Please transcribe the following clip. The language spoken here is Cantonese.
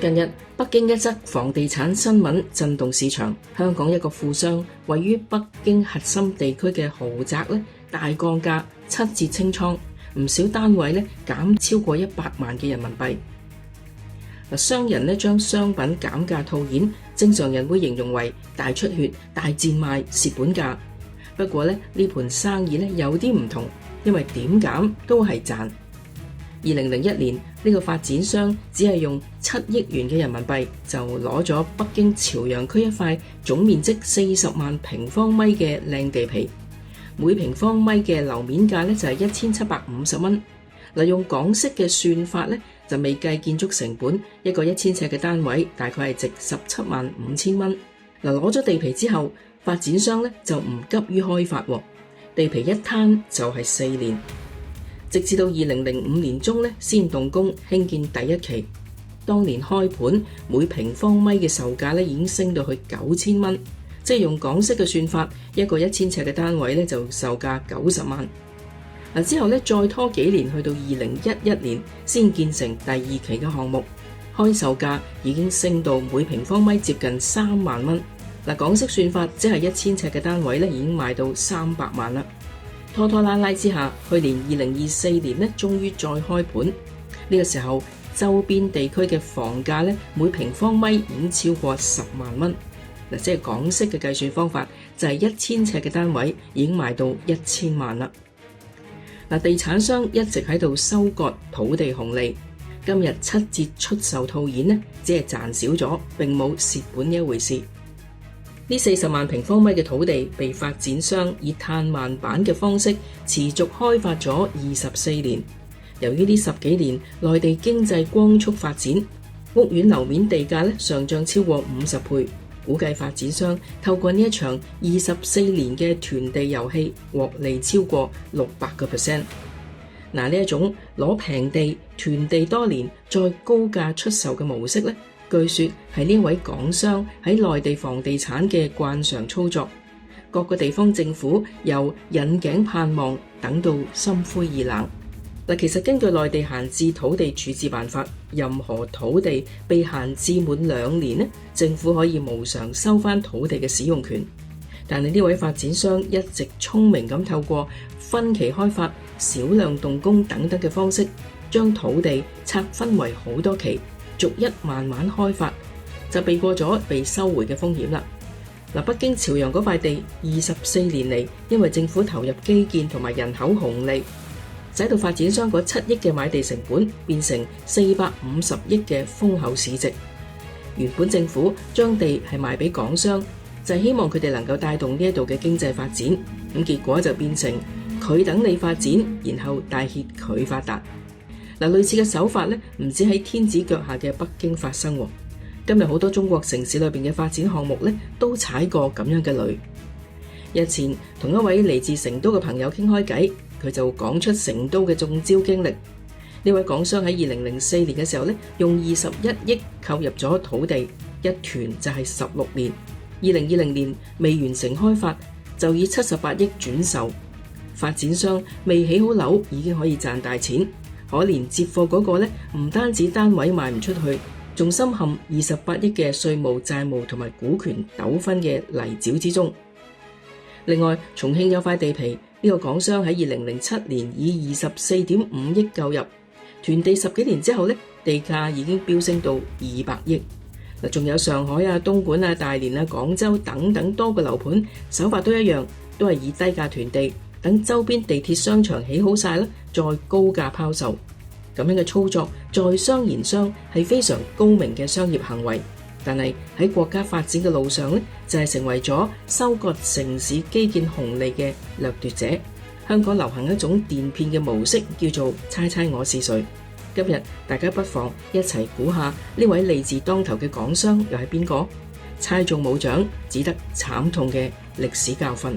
近日，北京一則房地產新聞震動市場。香港一個富商位於北京核心地區嘅豪宅大降價7折清倉，唔少單位減超過100萬嘅人民幣。商人將商品減價套現，正常人會形容為大出血、大賤賣、蝕本價。不過呢盤生意有啲唔同，因為點減都係賺。2001年呢個發展商只係用7億元嘅人民幣就攞咗北京朝陽區一塊總面積40萬平方米嘅靚地皮，每平方米嘅樓面價就係1750蚊。用港式嘅算法就未計建築成本，一個1000尺嘅單位大概係值175000蚊。攞咗地皮之後，發展商就唔急於開發，地皮一攤就係4年。直至到2005年中先動工興建第一期，當年開盤每平方米嘅售價已經升到去9000蚊，即係用港式嘅算法，一個1000尺嘅單位就售價90萬。之後再拖幾年，去到2011年先建成第二期嘅項目，開售價已經升到每平方米接近3萬蚊。港式算法即係1000尺嘅單位已經賣到300萬啦。拖拖拉拉之下，去年2024年終於再開盤。呢個時候，周邊地區嘅房價每平方米已經超過10萬蚊。即係港式嘅計算方法，就係1000尺嘅單位已經賣到1000萬啦。地產商一直喺度收割土地紅利，今日7折出售套現只係賺少咗，並冇蝕本呢一回事。呢40萬平方米嘅土地被發展商以碳慢板嘅方式持續開發咗24年。由於呢10幾年內地經濟光速發展，屋苑樓面地價上漲超過50倍，估計發展商透過呢一場24年嘅囤地遊戲獲利超過600%。呢一種攞平地囤地多年再高價出售嘅模式據說係呢位港商喺內地房地產嘅慣常操作。各個地方政府由引頸盼望等到心灰意冷。其實根據內地閒置土地處置辦法，任何土地被閒置滿2年政府可以無償收返土地嘅使用權。但係呢位發展商一直聰明咁透過分期開發、少量動工等等嘅方式，將土地拆分為好多期，逐一慢慢開發，就避過咗被收回嘅風險啦。北京朝陽嗰塊地24年嚟，因為政府投入基建同埋人口紅利，使到發展商嗰7億嘅買地成本變成450億嘅豐厚市值。原本政府將地係賣俾港商，就係希望佢哋能夠帶動呢一度嘅經濟發展，咁結果就變成佢等你發展，然後帶挈佢發達。類似嘅手法唔止喺天子腳下嘅北京發生。今日好多中國城市裏邊嘅發展項目都踩過咁樣嘅雷。日前同一位嚟自成都嘅朋友傾開偈，佢就講出成都嘅中招經歷。呢位港商喺2004年嘅時候用21億購入咗土地，一囤就係16年。2020年未完成開發，就以78億轉售。發展商未起好樓已經可以賺大錢。可憐接貨嗰個唔單止單位賣唔出去，仲深陷28億嘅稅務債務同埋股權糾紛嘅泥沼之中。另外，重慶有塊地皮，呢個港商喺2007年以24.5億購入，囤地10幾年之後地價已經飆升到200億。仲有上海啊、東莞啊、大連啊、廣州等等多個樓盤，手法都一樣，都係以低價囤地，等周邊地鐵商場起好晒再高價拋售。咁樣嘅操作在商言商，係非常高明嘅商業行為，但係喺國家發展嘅路上就係成為咗收割城市基建紅利嘅掠奪者。香港流行一種電騙嘅模式，叫做猜猜我是誰。今日大家不妨一齊估下呢位利字當頭嘅港商又係邊個？猜中冇獎，只得慘痛嘅歷史教訓。